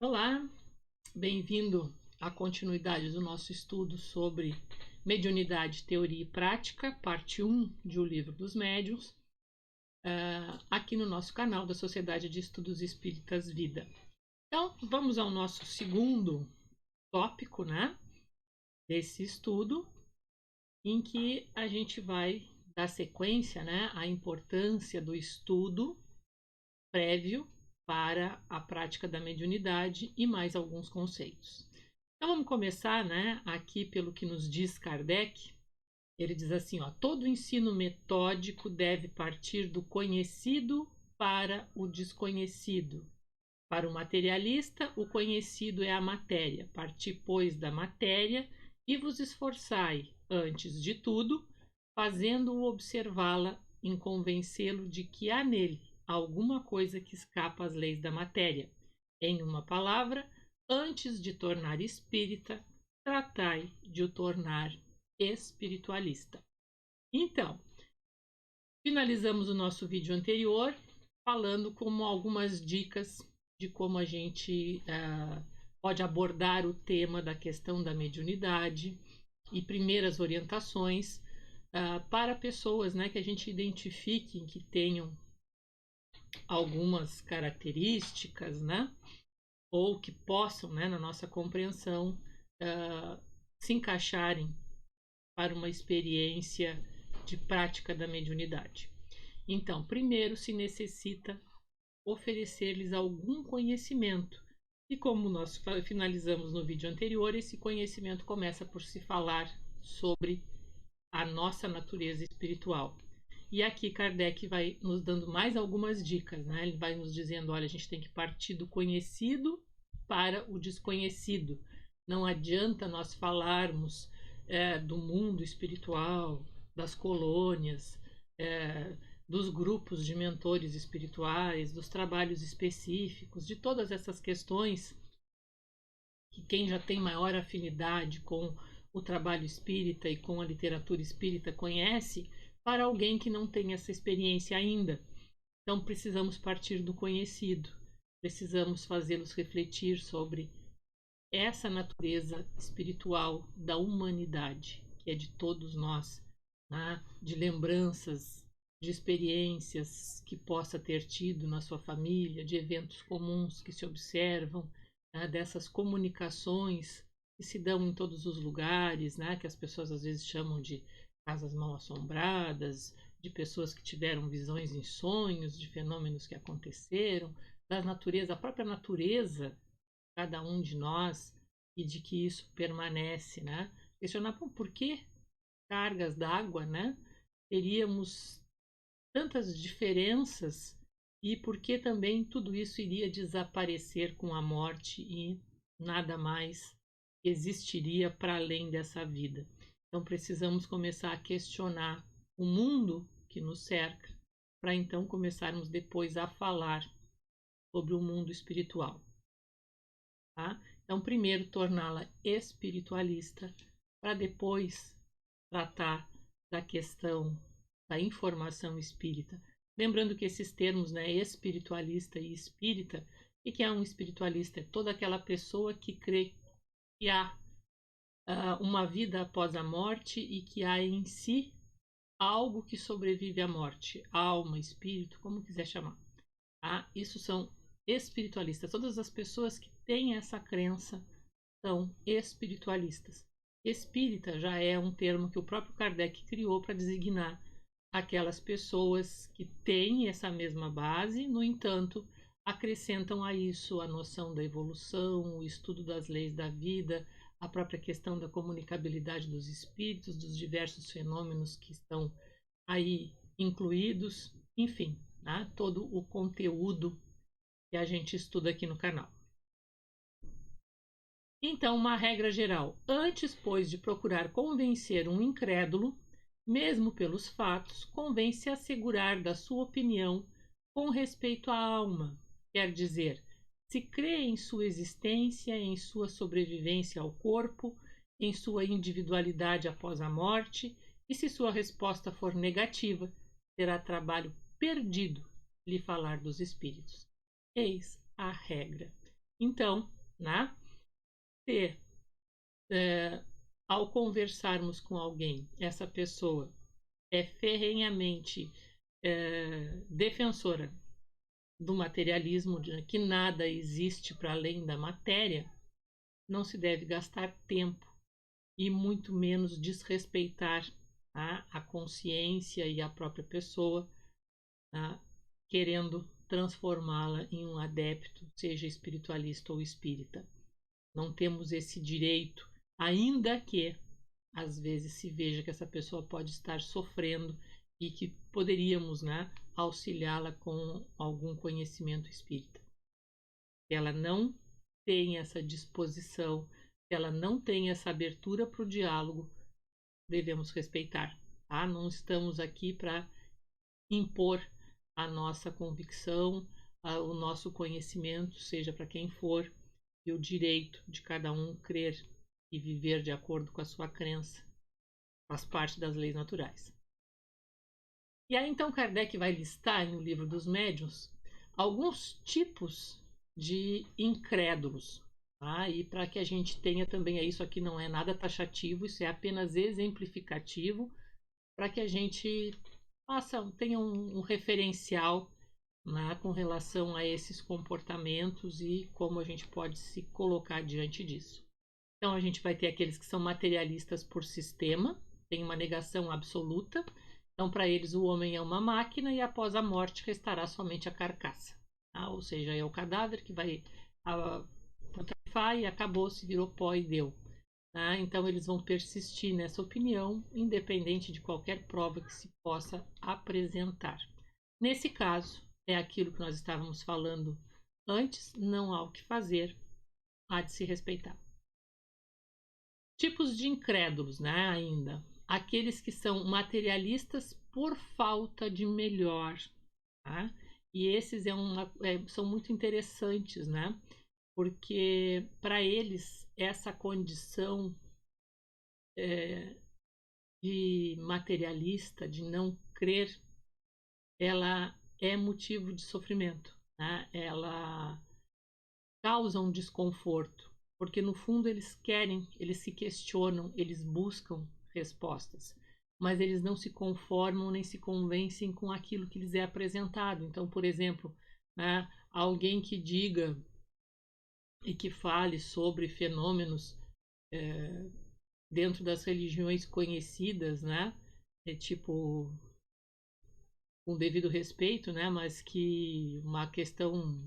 Olá, bem-vindo à continuidade do nosso estudo sobre mediunidade, teoria e prática, parte 1 de O Livro dos Médiuns, aqui no nosso canal da Sociedade de Estudos Espíritas Vida. Então, vamos ao nosso segundo tópico, desse estudo, em que a gente vai dar sequência, à importância do estudo prévio para a prática da mediunidade e mais alguns conceitos. Então vamos começar, aqui pelo que nos diz Kardec. Ele diz assim, todo ensino metódico deve partir do conhecido para o desconhecido. Para o materialista, o conhecido é a matéria. Parti, pois, da matéria e vos esforçai, antes de tudo, fazendo-o observá-la, em convencê-lo de que há nele alguma coisa que escapa às leis da matéria. Em uma palavra, antes de tornar espírita, tratai de o tornar espiritualista. Então, finalizamos o nosso vídeo anterior falando como algumas dicas de como a gente pode abordar o tema da questão da mediunidade e primeiras orientações para pessoas que a gente identifique que tenham algumas características, ou que possam, na nossa compreensão, se encaixarem para uma experiência de prática da mediunidade. Então, primeiro se necessita oferecer-lhes algum conhecimento. E como nós finalizamos no vídeo anterior, esse conhecimento começa por se falar sobre a nossa natureza espiritual. E aqui Kardec vai nos dando mais algumas dicas, Ele vai nos dizendo, olha, a gente tem que partir do conhecido para o desconhecido. Não adianta nós falarmos do mundo espiritual, das colônias, dos grupos de mentores espirituais, dos trabalhos específicos, de todas essas questões que quem já tem maior afinidade com o trabalho espírita e com a literatura espírita conhece, para alguém que não tem essa experiência ainda. Então precisamos partir do conhecido, precisamos fazê-los refletir sobre essa natureza espiritual da humanidade, que é de todos nós, de lembranças, de experiências que possa ter tido na sua família, de eventos comuns que se observam, dessas comunicações que se dão em todos os lugares, que as pessoas às vezes chamam de casas mal assombradas, de pessoas que tiveram visões em sonhos, de fenômenos que aconteceram, da natureza, a própria natureza, cada um de nós, e de que isso permanece, Questionar por que cargas d'água, teríamos tantas diferenças e por que também tudo isso iria desaparecer com a morte e nada mais existiria para além dessa vida. Então precisamos começar a questionar o mundo que nos cerca, para então começarmos depois a falar sobre o mundo espiritual. Então, primeiro torná-la espiritualista, para depois tratar da questão da informação espírita. Lembrando que esses termos, espiritualista e espírita, o que é um espiritualista? É toda aquela pessoa que crê que há uma vida após a morte e que há em si algo que sobrevive à morte, alma, espírito, como quiser chamar. Isso são espiritualistas. Todas as pessoas que têm essa crença são espiritualistas. Espírita já é um termo que o próprio Kardec criou para designar aquelas pessoas que têm essa mesma base, no entanto, acrescentam a isso a noção da evolução, o estudo das leis da vida, a própria questão da comunicabilidade dos espíritos, dos diversos fenômenos que estão aí incluídos, enfim, todo o conteúdo que a gente estuda aqui no canal. Então, uma regra geral: antes, pois, de procurar convencer um incrédulo, mesmo pelos fatos, convém se assegurar da sua opinião com respeito à alma, quer dizer, se crê em sua existência, em sua sobrevivência ao corpo, em sua individualidade após a morte, e se sua resposta for negativa, terá trabalho perdido lhe falar dos espíritos. Eis a regra. Então, né, se ao conversarmos com alguém, essa pessoa é ferrenhamente defensora do materialismo, de que nada existe para além da matéria, não se deve gastar tempo e muito menos desrespeitar a consciência e a própria pessoa, querendo transformá-la em um adepto, seja espiritualista ou espírita. Não temos esse direito, ainda que às vezes se veja que essa pessoa pode estar sofrendo e que poderíamos, né, auxiliá-la com algum conhecimento espírita. Se ela não tem essa disposição, se ela não tem essa abertura para o diálogo, devemos respeitar. Tá? Não estamos aqui para impor a nossa convicção, o nosso conhecimento, seja para quem for, e o direito de cada um crer e viver de acordo com a sua crença. Faz parte das leis naturais. E aí então Kardec vai listar no Livro dos Médiuns alguns tipos de incrédulos. Tá? E para que a gente tenha também, isso aqui não é nada taxativo, isso é apenas exemplificativo, para que a gente tenha um referencial, né, com relação a esses comportamentos e como a gente pode se colocar diante disso. Então a gente vai ter aqueles que são materialistas por sistema, tem uma negação absoluta. Então, para eles, o homem é uma máquina e após a morte restará somente a carcaça. Tá? Ou seja, é o cadáver que vai putrefar e acabou, se virou pó e deu. Tá? Então, eles vão persistir nessa opinião, independente de qualquer prova que se possa apresentar. Nesse caso, é aquilo que nós estávamos falando antes, não há o que fazer, há de se respeitar. Tipos de incrédulos, né, ainda. Aqueles que são materialistas por falta de melhor. Tá? E esses são muito interessantes, né? Porque para eles essa condição de materialista, de não crer, ela é motivo de sofrimento. Né? Ela causa um desconforto. Porque no fundo eles querem, eles se questionam, eles buscam respostas, mas eles não se conformam nem se convencem com aquilo que lhes é apresentado. Então, por exemplo, né, alguém que diga e que fale sobre fenômenos dentro das religiões conhecidas, né, tipo, com devido respeito, né, mas que uma questão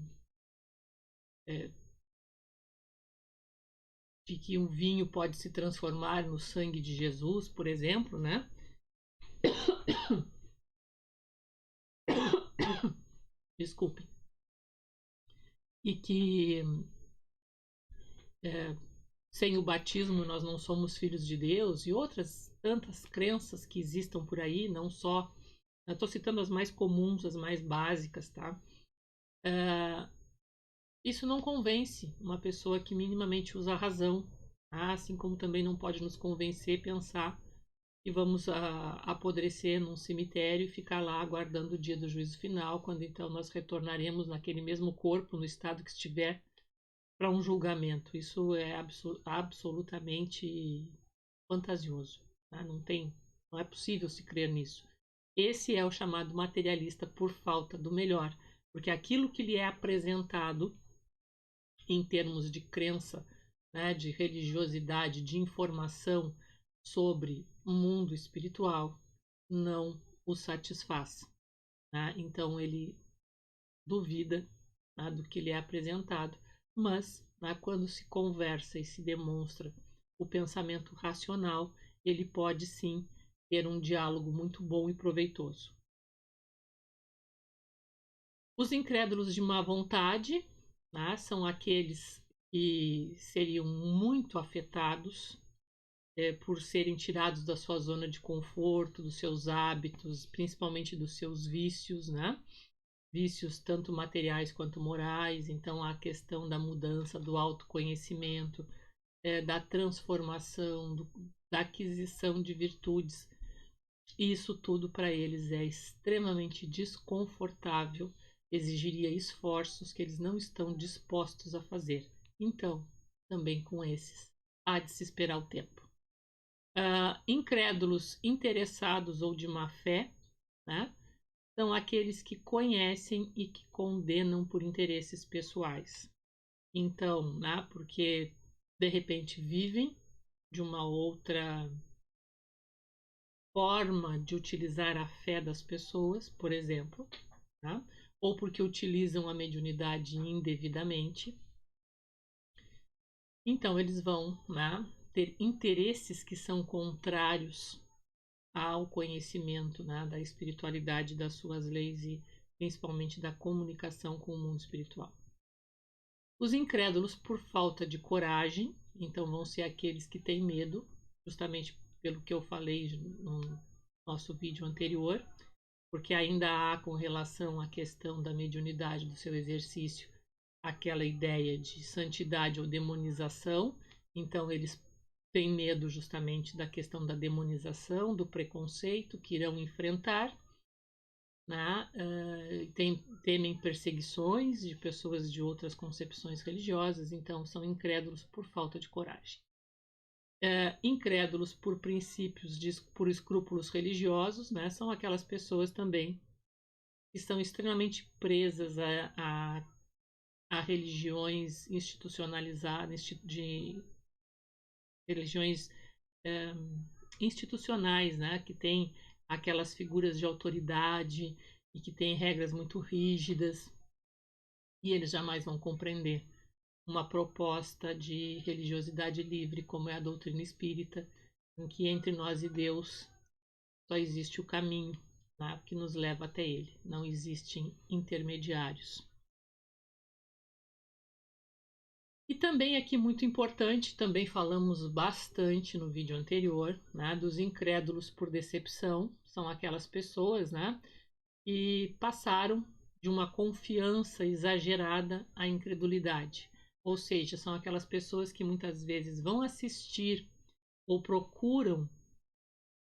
de que um vinho pode se transformar no sangue de Jesus, por exemplo, né? Desculpe. E que sem o batismo nós não somos filhos de Deus, e outras tantas crenças que existam por aí, não só. Eu estou citando as mais comuns, as mais básicas, tá? Isso não convence uma pessoa que minimamente usa a razão, tá? Assim como também não pode nos convencer pensar que vamos apodrecer num cemitério e ficar lá aguardando o dia do juízo final, quando então nós retornaremos naquele mesmo corpo, no estado que estiver, para um julgamento. Isso é absolutamente fantasioso. Tá? Não é possível se crer nisso. Esse é o chamado materialista por falta do melhor, porque aquilo que lhe é apresentado em termos de crença, né, de religiosidade, de informação sobre o mundo espiritual, não o satisfaz. Né? Então ele duvida, né, do que lhe é apresentado, mas, né, quando se conversa e se demonstra o pensamento racional, ele pode sim ter um diálogo muito bom e proveitoso. Os incrédulos de má vontade, né, são aqueles que seriam muito afetados por serem tirados da sua zona de conforto, dos seus hábitos, principalmente dos seus vícios, né? Vícios tanto materiais quanto morais. Então, a questão da mudança, do autoconhecimento, da transformação, da aquisição de virtudes. Isso tudo para eles é extremamente desconfortável. exigiria esforços que eles não estão dispostos a fazer. Então, também com esses, há de se esperar o tempo. Incrédulos interessados ou de má fé, né, são aqueles que conhecem e que condenam por interesses pessoais. Então, né, porque de repente vivem de uma outra forma de utilizar a fé das pessoas, por exemplo, né, ou porque utilizam a mediunidade indevidamente. Então, eles vão, né, ter interesses que são contrários ao conhecimento, né, da espiritualidade, das suas leis e principalmente da comunicação com o mundo espiritual. Os incrédulos, por falta de coragem, então vão ser aqueles que têm medo, justamente pelo que eu falei no nosso vídeo anterior, porque ainda há, com relação à questão da mediunidade do seu exercício, aquela ideia de santidade ou demonização. Então eles têm medo justamente da questão da demonização, do preconceito que irão enfrentar, né? Temem perseguições de pessoas de outras concepções religiosas, então são incrédulos por falta de coragem. Incrédulos por princípios, por escrúpulos religiosos, né? São aquelas pessoas também que estão extremamente presas a religiões institucionalizadas, de religiões institucionais, né? Que tem aquelas figuras de autoridade e que tem regras muito rígidas, e eles jamais vão compreender uma proposta de religiosidade livre, como é a doutrina espírita, em que entre nós e Deus só existe o caminho, né, que nos leva até Ele. Não existem intermediários. E também aqui muito importante, também falamos bastante no vídeo anterior, né, dos incrédulos por decepção. São aquelas pessoas, né, que passaram de uma confiança exagerada à incredulidade. Ou seja, são aquelas pessoas que muitas vezes vão assistir ou procuram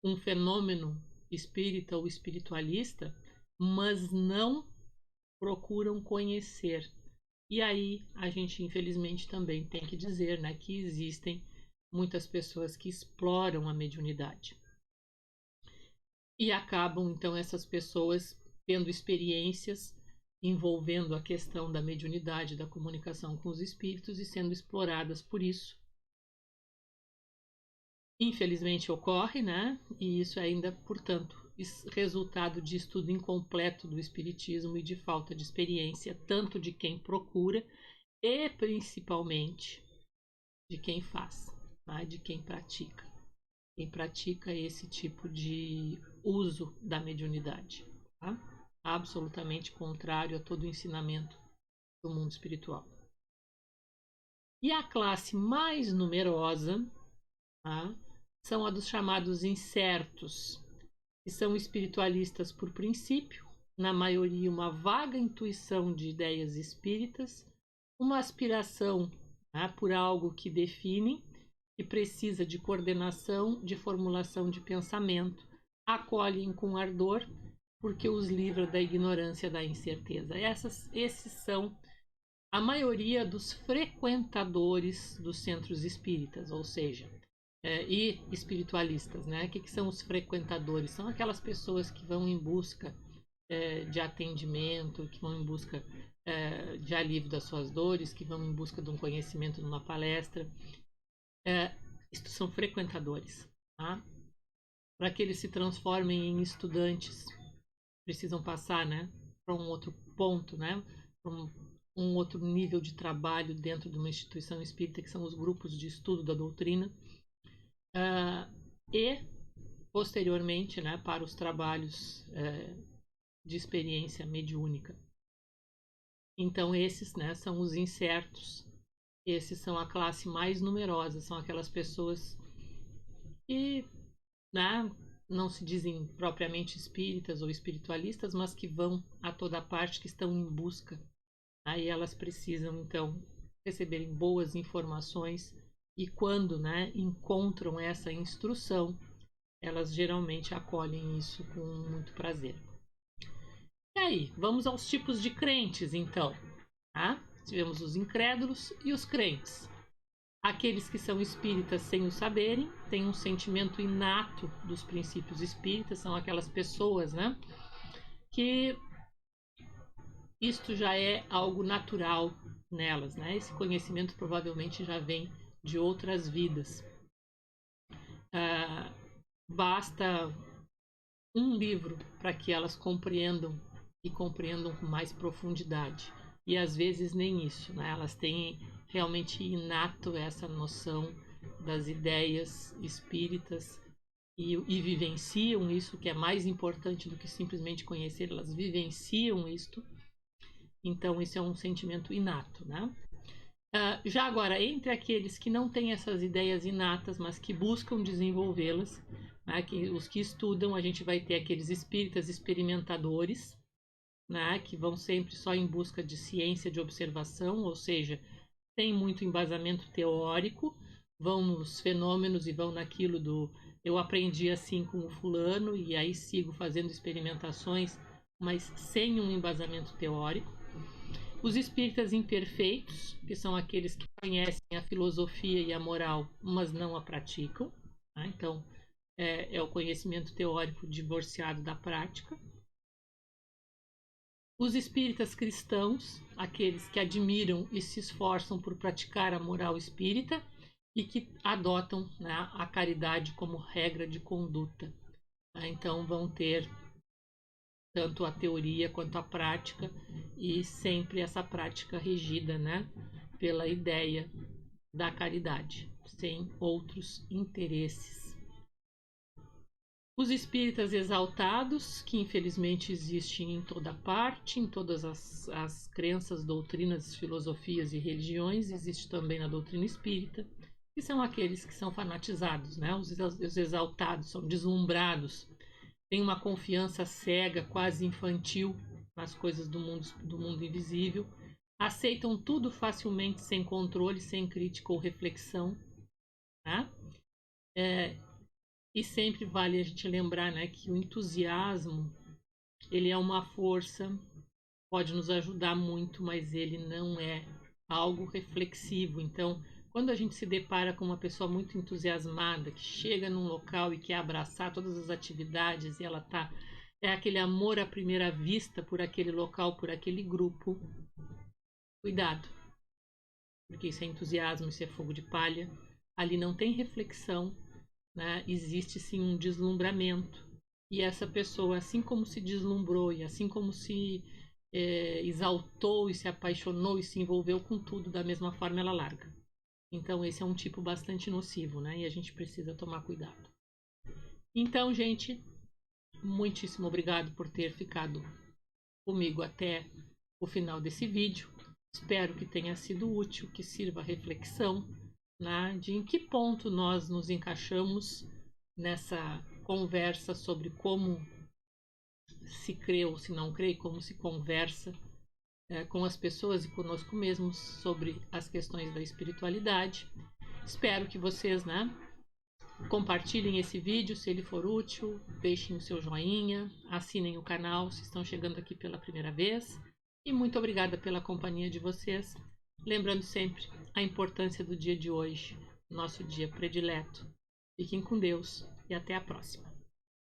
um fenômeno espírita ou espiritualista, mas não procuram conhecer. E aí a gente infelizmente também tem que dizer, né, que existem muitas pessoas que exploram a mediunidade. E acabam então essas pessoas tendo experiências envolvendo a questão da mediunidade, da comunicação com os espíritos e sendo exploradas por isso. Infelizmente ocorre, né? E isso ainda, portanto, resultado de estudo incompleto do espiritismo e de falta de experiência, tanto de quem procura e principalmente de quem faz, tá? De quem pratica. Quem pratica esse tipo de uso da mediunidade, tá? Absolutamente contrário a todo o ensinamento do mundo espiritual. E a classe mais numerosa, tá, são a dos chamados incertos, que são espiritualistas por princípio, na maioria uma vaga intuição de ideias espíritas, uma aspiração, tá, por algo que definem, que precisa de coordenação, de formulação de pensamento, acolhem com ardor, porque os livra da ignorância, da incerteza. Esses são a maioria dos frequentadores dos centros espíritas, ou seja, e espiritualistas, né? O que são os frequentadores? São aquelas pessoas que vão em busca de atendimento, que vão em busca de alívio das suas dores, que vão em busca de um conhecimento numa palestra. Estes são frequentadores, tá? Para que eles se transformem em estudantes, precisam passar, né, para um outro ponto, né, para um outro nível de trabalho dentro de uma instituição espírita, que são os grupos de estudo da doutrina, e posteriormente, né, para os trabalhos de experiência mediúnica. Então esses, né, são os incertos. Esses são a classe mais numerosa, são aquelas pessoas que, né, não se dizem propriamente espíritas ou espiritualistas, mas que vão a toda parte, que estão em busca. Aí elas precisam, então, receberem boas informações e quando, né, encontram essa instrução, elas geralmente acolhem isso com muito prazer. E aí, vamos aos tipos de crentes, então. Tá? Tivemos os incrédulos e os crentes. Aqueles que são espíritas sem o saberem, têm um sentimento inato dos princípios espíritas, são aquelas pessoas, né, que isto já é algo natural nelas, né? Esse conhecimento provavelmente já vem de outras vidas. Basta um livro para que elas compreendam e compreendam com mais profundidade. E às vezes nem isso, né? Elas têm realmente inato essa noção das ideias espíritas e vivenciam isso, que é mais importante do que simplesmente conhecer, elas vivenciam isto. Então, isso é um sentimento inato, né? Já agora, entre aqueles que não têm essas ideias inatas, mas que buscam desenvolvê-las, né, os que estudam, a gente vai ter aqueles espíritas experimentadores, né, que vão sempre só em busca de ciência de observação, ou seja, tem muito embasamento teórico, vão nos fenômenos e vão naquilo do eu aprendi assim com o fulano e aí sigo fazendo experimentações, mas sem um embasamento teórico. Os espíritas imperfeitos, que são aqueles que conhecem a filosofia e a moral, mas não a praticam. Tá? Então, é o conhecimento teórico divorciado da prática. Os espíritas cristãos, aqueles que admiram e se esforçam por praticar a moral espírita e que adotam, né, a caridade como regra de conduta. Tá? Então, vão ter tanto a teoria quanto a prática, e sempre essa prática regida, né, pela ideia da caridade, sem outros interesses. Os espíritas exaltados, que infelizmente existem em toda parte, em todas as crenças, doutrinas, filosofias e religiões, existe também na doutrina espírita, que são aqueles que são fanatizados, né? Os exaltados, são deslumbrados, tem uma confiança cega, quase infantil, nas coisas do mundo invisível, aceitam tudo facilmente, sem controle, sem crítica ou reflexão, né? E sempre vale a gente lembrar, né, que o entusiasmo, ele é uma força, pode nos ajudar muito, mas ele não é algo reflexivo. Então, quando a gente se depara com uma pessoa muito entusiasmada, que chega num local e quer abraçar todas as atividades, e ela é aquele amor à primeira vista por aquele local, por aquele grupo, cuidado, porque isso é entusiasmo, isso é fogo de palha, ali não tem reflexão, né? Existe sim um deslumbramento, e essa pessoa, assim como se deslumbrou e assim como se exaltou e se apaixonou e se envolveu com tudo, da mesma forma ela larga. Então esse é um tipo bastante nocivo, né? E a gente precisa tomar cuidado. Então, gente, muitíssimo obrigado por ter ficado comigo até o final desse vídeo. Espero que tenha sido útil, que sirva a reflexão, né, de em que ponto nós nos encaixamos nessa conversa sobre como se crê ou se não crê, como se conversa com as pessoas e conosco mesmos sobre as questões da espiritualidade. Espero que vocês, né, compartilhem esse vídeo se ele for útil, deixem o seu joinha, assinem o canal se estão chegando aqui pela primeira vez. E muito obrigada pela companhia de vocês. Lembrando sempre a importância do dia de hoje, nosso dia predileto. Fiquem com Deus e até a próxima.